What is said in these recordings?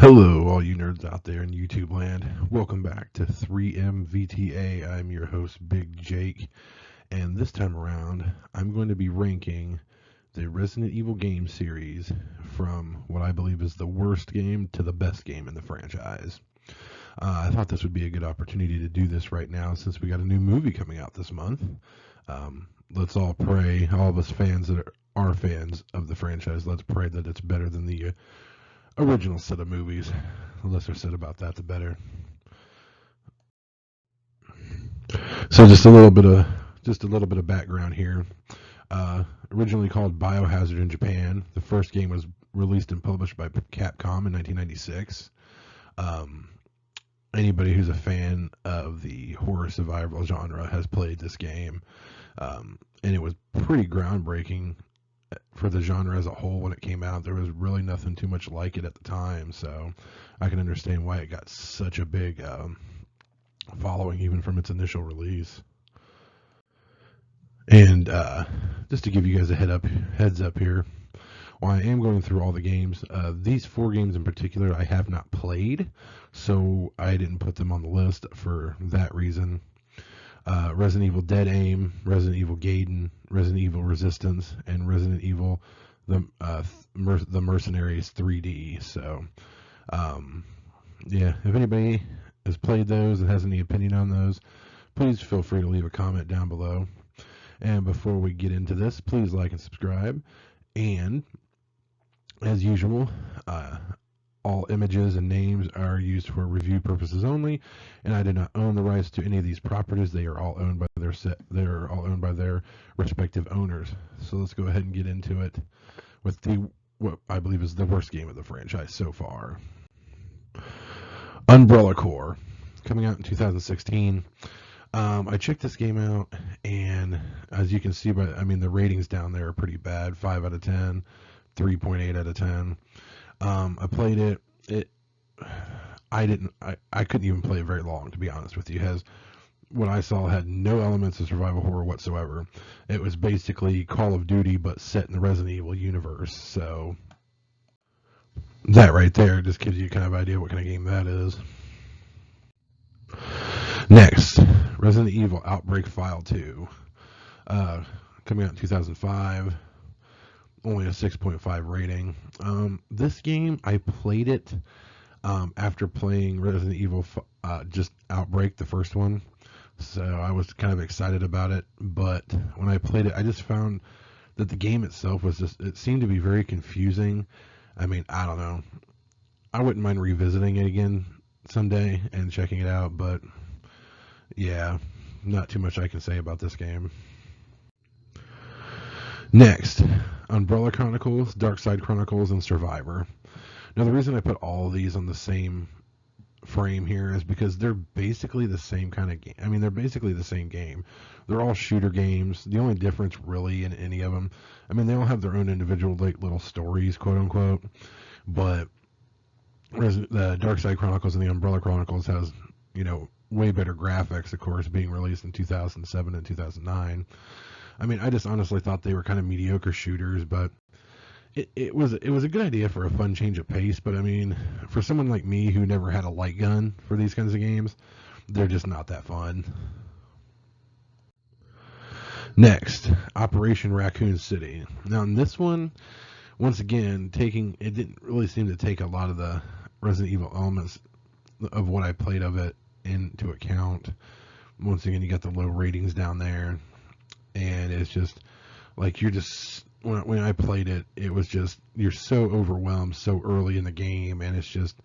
Hello, all you nerds out there in YouTube land. Welcome back to 3MVTA. I'm your host, Big Jake, and this time around, I'm going to be ranking the Resident Evil game series from what I believe is the worst game to the best game in the franchise. I thought this would be a good opportunity to do this right now since we got a new movie coming out this month. Let's all pray, all of us fans that are fans of the franchise, let's pray that it's better than the original set of movies. The lesser said about that, the better. So just a little bit of background here. Originally called Biohazard in Japan, the first game was released and published by Capcom in 1996. Anybody who's a fan of the horror survival genre has played this game, and it was pretty groundbreaking for the genre as a whole when it came out. There was really nothing too much like it at the time, so I can understand why it got such a big following even from its initial release. And just to give you guys a heads up here, while I am going through all the games, these four games in particular I have not played, so I didn't put them on the list for that reason. Resident Evil Dead Aim, Resident Evil Gaiden, Resident Evil Resistance, and Resident Evil the Mercenaries 3D. So, yeah, if anybody has played those and has any opinion on those, please feel free to leave a comment down below. And before we get into this, please like and subscribe. And as usual, all images and names are used for review purposes only, and I do not own the rights to any of these properties. They are all owned by their respective owners. So let's go ahead and get into it with what I believe is the worst game of the franchise so far. Umbrella Corps, coming out in 2016. I checked this game out, and as you can see the ratings down there are pretty bad. 5 out of 10, 3.8 out of 10. I played it. I couldn't even play it very long, to be honest with you. What I saw had no elements of survival horror whatsoever. It was basically Call of Duty, but set in the Resident Evil universe. So that right there just gives you kind of idea what kind of game that is. Next, Resident Evil Outbreak File 2. Coming out in 2005. Only a 6.5 rating. This game, I played it after playing Resident Evil just Outbreak, the first one. So I was kind of excited about it. But when I played it, I just found that the game itself it seemed to be very confusing. I mean, I don't know. I wouldn't mind revisiting it again someday and checking it out. But yeah, not too much I can say about this game. Next, Umbrella Chronicles, Darkside Chronicles, and Survivor. Now, the reason I put all of these on the same frame here is because they're basically the same kind of game. I mean, they're basically the same game. They're all shooter games. The only difference really in any of them, I mean, they all have their own individual little stories, quote unquote. But the Darkside Chronicles and the Umbrella Chronicles has, way better graphics, of course, being released in 2007 and 2009. I mean, I just honestly thought they were kind of mediocre shooters, but it was a good idea for a fun change of pace. But I mean, for someone like me who never had a light gun for these kinds of games, they're just not that fun. Next, Operation Raccoon City. Now in this one, once again, it didn't really seem to take a lot of the Resident Evil elements of what I played of it into account. Once again, you got the low ratings down there. And it's just like when I played it, it was just you're so overwhelmed so early in the game, and it's just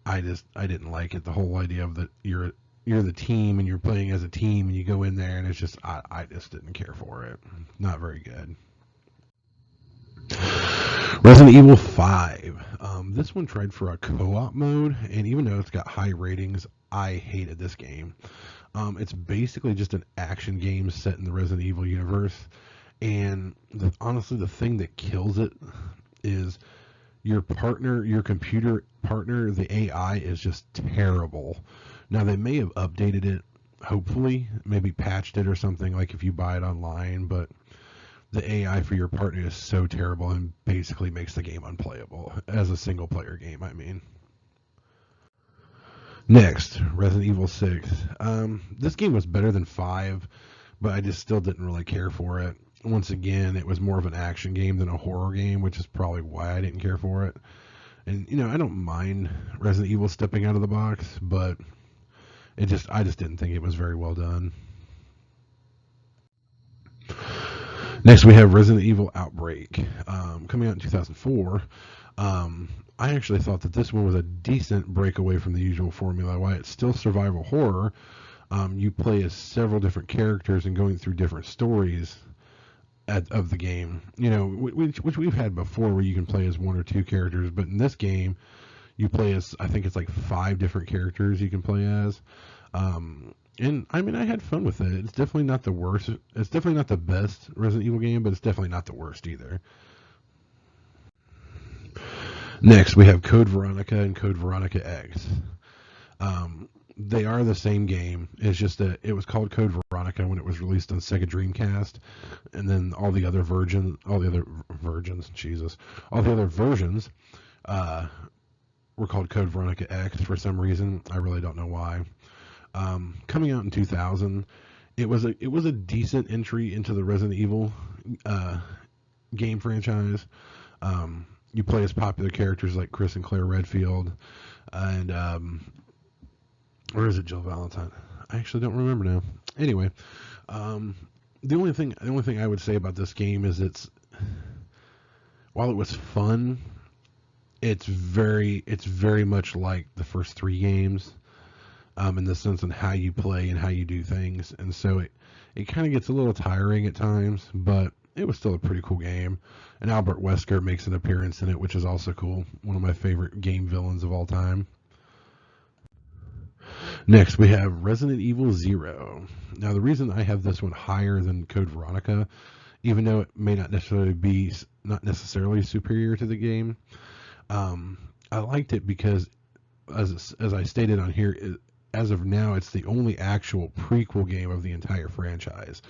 I didn't like it. The whole idea of that you're the team and you're playing as a team and you go in there and it's just I just didn't care for it. Not very good. Resident Evil 5. This one tried for a co-op mode, and even though it's got high ratings, I hated this game. It's basically just an action game set in the Resident Evil universe, and honestly, the thing that kills it is your computer partner, the AI is just terrible. Now, they may have updated it, hopefully, maybe patched it or something, like if you buy it online, but the AI for your partner is so terrible and basically makes the game unplayable as a single player game, I mean. Next, Resident Evil 6. This game was better than 5, but I just still didn't really care for it. Once again, it was more of an action game than a horror game, which is probably why I didn't care for it. And I don't mind Resident Evil stepping out of the box, but I just didn't think it was very well done. Next, we have Resident Evil Outbreak, coming out in 2004. I actually thought that this one was a decent breakaway from the usual formula. While it's still survival horror, you play as several different characters and going through different stories of the game. Which we've had before, where you can play as one or two characters, but in this game, you play as, I think it's like 5 different characters you can play as. And I mean, I had fun with it. It's definitely not the worst. It's definitely not the best Resident Evil game, but it's definitely not the worst either. Next, we have Code Veronica and Code Veronica X. They are the same game. It's just that it was called Code Veronica when it was released on Sega Dreamcast, and then all the other versions were called Code Veronica X for some reason. I really don't know why. Coming out in 2000, it was a decent entry into the Resident Evil game franchise. You play as popular characters like Chris and Claire Redfield, and or is it Jill Valentine? I actually don't remember now. Anyway, the only thing I would say about this game is while it was fun, it's very much like the first 3 games, in the sense of how you play and how you do things, and so it kind of gets a little tiring at times, but it was still a pretty cool game. And Albert Wesker makes an appearance in it, which is also cool. One of my favorite game villains of all time. Next, we have Resident Evil 0. Now, the reason I have this one higher than Code Veronica, even though it may not necessarily superior to the game, I liked it because, as I stated on here, as of now, it's the only actual prequel game of the entire franchise.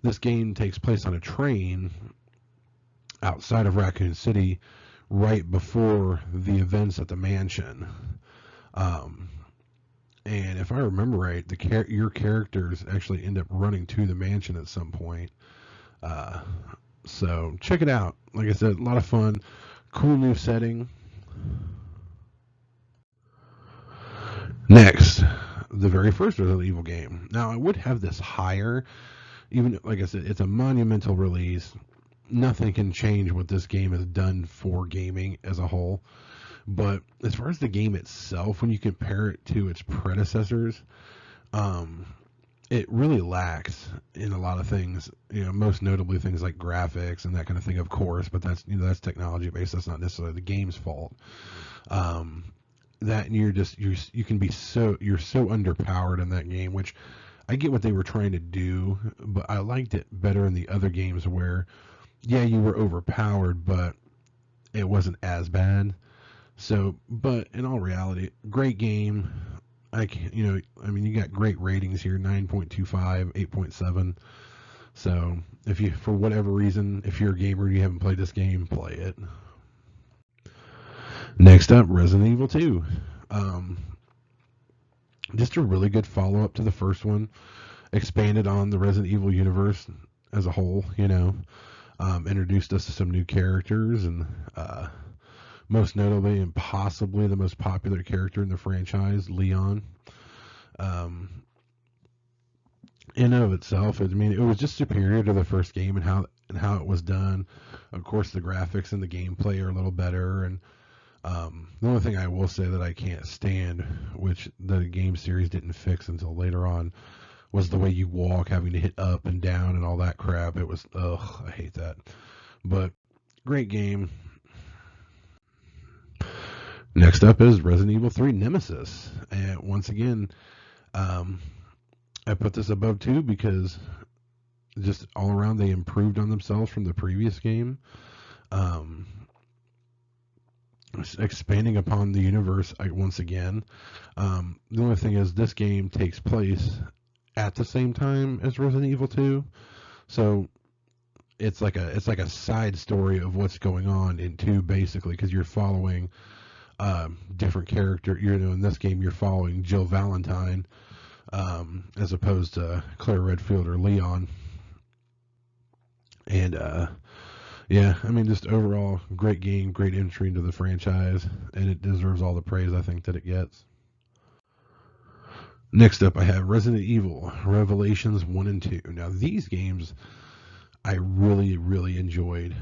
This game takes place on a train outside of Raccoon City right before the events at the mansion. And if I remember right, your characters actually end up running to the mansion at some point. So check it out. Like I said, a lot of fun. Cool new setting. Next, the very first Resident Evil game. Now, I would have this higher. Even, like I said, it's a monumental release. Nothing can change what this game has done for gaming as a whole. But as far as the game itself, when you compare it to its predecessors, it really lacks in a lot of things. Most notably things like graphics and that kind of thing, of course. But that's technology based. That's not necessarily the game's fault. That you're so underpowered in that game, which I get what they were trying to do, but I liked it better in the other games where, yeah, you were overpowered, but it wasn't as bad. So, but in all reality, great game. You got great ratings here, 9.25, 8.7. So, for whatever reason, if you're a gamer and you haven't played this game, play it. Next up, Resident Evil 2. Just a really good follow-up to the first one. Expanded on the Resident Evil universe as a whole, introduced us to some new characters, and most notably and possibly the most popular character in the franchise, Leon. In and of itself, it was just superior to the first game and how it was done. Of course, the graphics and the gameplay are a little better, and the only thing I will say that I can't stand, which the game series didn't fix until later on, was the way you walk, having to hit up and down and all that crap. It was, I hate that. But great game. Next up is Resident Evil 3 Nemesis. And once again, I put this above 2 because just all around they improved on themselves from the previous game. Expanding upon the universe once again. The only thing is this game takes place at the same time as Resident Evil 2, so it's like a side story of what's going on in 2, basically, because you're following different character. In this game you're following Jill Valentine, as opposed to Claire Redfield or Leon. And yeah, I mean, just overall great game, great entry into the franchise, and it deserves all the praise I think that it gets. Next up, I have Resident Evil Revelations 1 and 2. Now, these games I really, really enjoyed.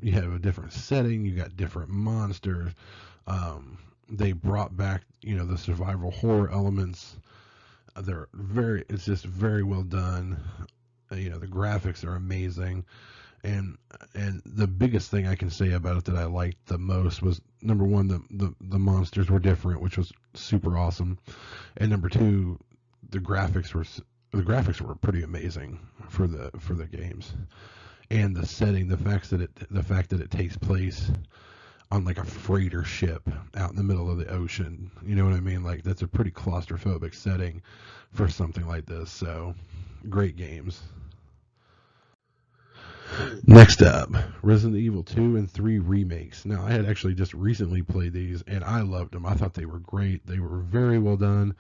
You have a different setting, you got different monsters. They brought back, the survival horror elements. It's just very well done. The graphics are amazing. And the biggest thing I can say about it that I liked the most was, number one, the monsters were different, which was super awesome, and number two, the graphics were pretty amazing for the games, and the setting, the fact that it takes place on like a freighter ship out in the middle of the ocean. You know what I mean? Like, that's a pretty claustrophobic setting for something like this. So, great games. Next up, Resident Evil 2 and 3 remakes. Now, I had actually just recently played these, and I loved them. I thought they were great. They were very well done.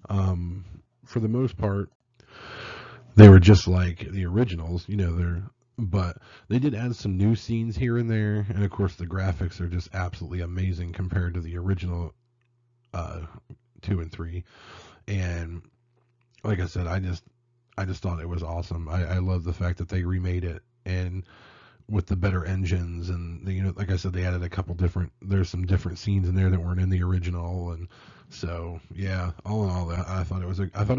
For the most part, they were just like the originals, but they did add some new scenes here and there, and of course the graphics are just absolutely amazing compared to the original 2 and 3. And like I said, I just thought it was awesome. I love the fact that they remade it, and with the better engines, and like I said, they added there's some different scenes in there that weren't in the original, and so yeah, all in all, I thought it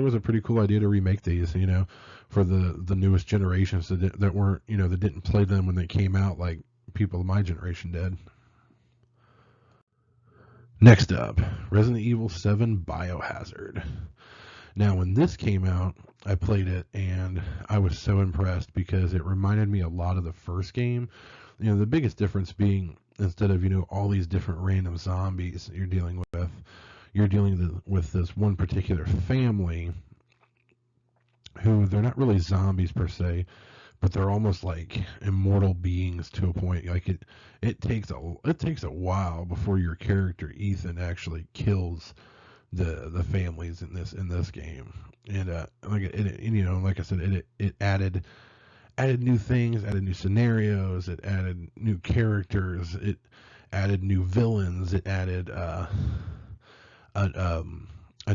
was a pretty cool idea to remake these, for the newest generations that weren't, that didn't play them when they came out like people of my generation did. Next up, Resident Evil 7 Biohazard. Now, when this came out, I played it, and I was so impressed because it reminded me a lot of the first game. The biggest difference being, instead of, all these different random zombies you're dealing with this one particular family who, they're not really zombies per se, but they're almost like immortal beings to a point. Like, it takes a while before your character Ethan actually kills the families in this game. And like I said, it added new things, added new scenarios, it added new characters, it added new villains, it added a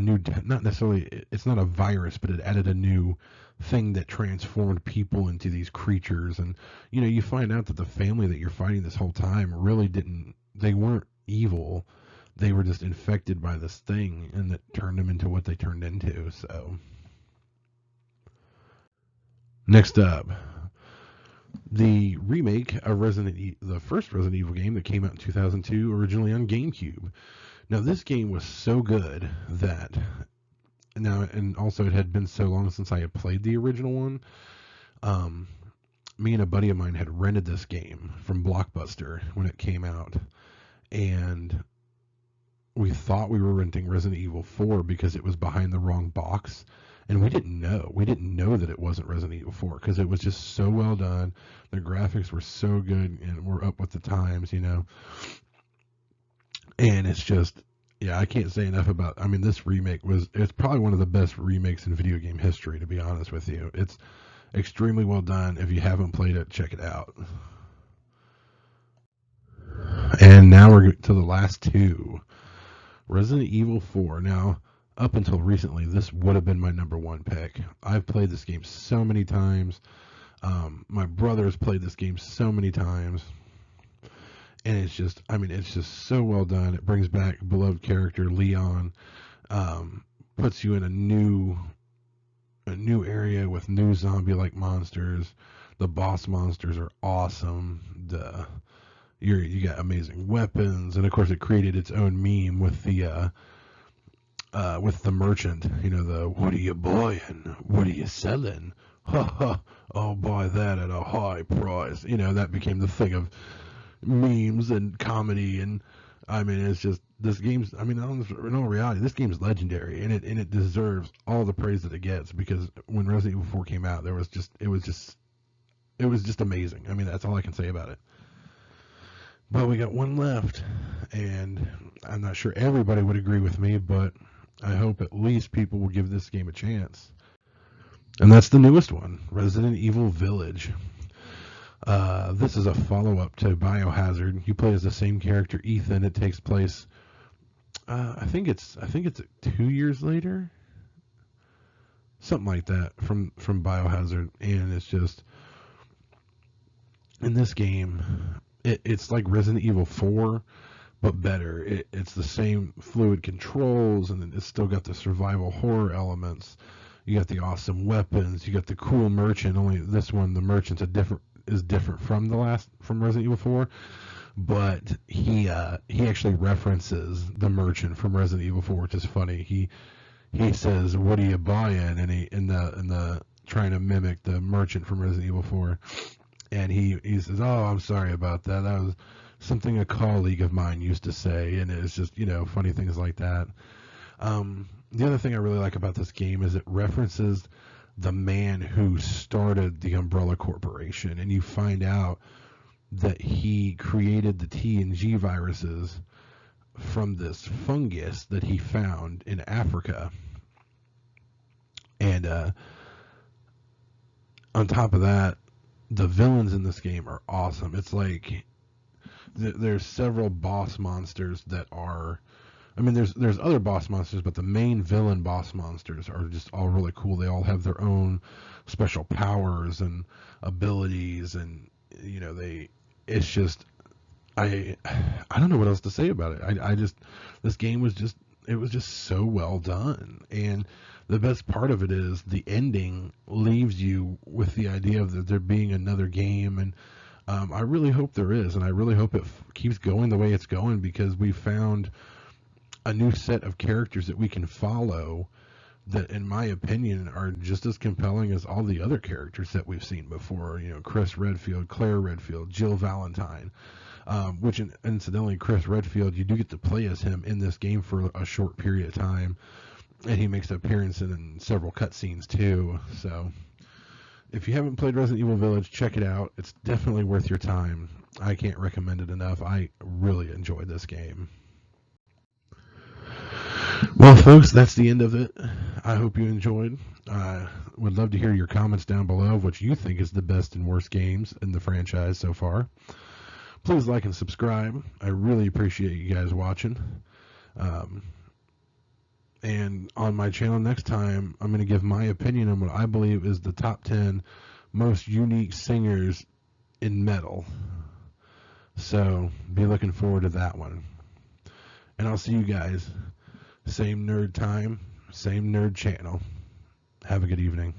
new, not necessarily, it's not a virus, but it added a new thing that transformed people into these creatures. And you find out that the family that you're fighting this whole time really they weren't evil. They were just infected by this thing, and that turned them into what they turned into. So, next up, the remake of the first Resident Evil game that came out in 2002, originally on GameCube. Now, this game was so good that and also it had been so long since I had played the original one. Me and a buddy of mine had rented this game from Blockbuster when it came out, and we thought we were renting Resident Evil 4 because it was behind the wrong box, and we didn't know that it wasn't Resident Evil 4 because it was just so well done. The graphics were so good and were up with the times, and it's just, yeah, I can't say enough about, this remake it's probably one of the best remakes in video game history, to be honest with you. It's extremely well done. If you haven't played it, check it out. And now we're to the last two. Resident Evil 4. Now, up until recently, this would have been my number one pick. I've played this game so many times. My brother's played this game so many times. And it's just so well done. It brings back beloved character Leon, puts you in a new area with new zombie-like monsters. The boss monsters are awesome. You got amazing weapons, and of course it created its own meme with the merchant. The "what are you buying? What are you selling? Ha ha! I'll buy that at a high price." That became the thing of memes and comedy, and it's just, this game's, in all reality, this game's legendary, and it deserves all the praise that it gets, because when Resident Evil 4 came out, it was just amazing. That's all I can say about it. But we got one left, and I'm not sure everybody would agree with me, but I hope at least people will give this game a chance. And that's the newest one, Resident Evil Village. This is a follow-up to Biohazard. You play as the same character, Ethan. It takes place, I think it's 2 years later, something like that from Biohazard, and it's just in this game, it's like Resident Evil 4, but better. It's the same fluid controls, and it's still got the survival horror elements. You got the awesome weapons. You got the cool merchant. Only this one, the merchant's is different from Resident Evil 4, but he actually references the merchant from Resident Evil 4, which is funny. He says, "What are you buying?" And he in the trying to mimic the merchant from Resident Evil 4, and he says, "Oh, I'm sorry about that. That was something a colleague of mine used to say," and it's just funny things like that. The other thing I really like about this game is it references the man who started the Umbrella Corporation, and you find out that he created the TNG viruses from this fungus that he found in Africa. And on top of that, the villains in this game are awesome. It's like there's several boss monsters that are, there's other boss monsters, but the main villain boss monsters are just all really cool. They all have their own special powers and abilities, and it's just, I don't know what else to say about it. This game was just so well done, and the best part of it is the ending leaves you with the idea of there being another game, and I really hope there is, and I really hope it keeps going the way it's going, because we found a new set of characters that we can follow that, in my opinion, are just as compelling as all the other characters that we've seen before. Chris Redfield, Claire Redfield, Jill Valentine, which incidentally, Chris Redfield, you do get to play as him in this game for a short period of time, and he makes an appearance in several cutscenes too. So if you haven't played Resident Evil Village, check it out. It's definitely worth your time. I can't recommend it enough. I really enjoyed this game. Well, folks, that's the end of it. I hope you enjoyed. I would love to hear your comments down below of what you think is the best and worst games in the franchise so far. Please like and subscribe. I really appreciate you guys watching. And on my channel next time, I'm going to give my opinion on what I believe is the top 10 most unique singers in metal. So be looking forward to that one. And I'll see you guys. Same nerd time, same nerd channel. Have a good evening.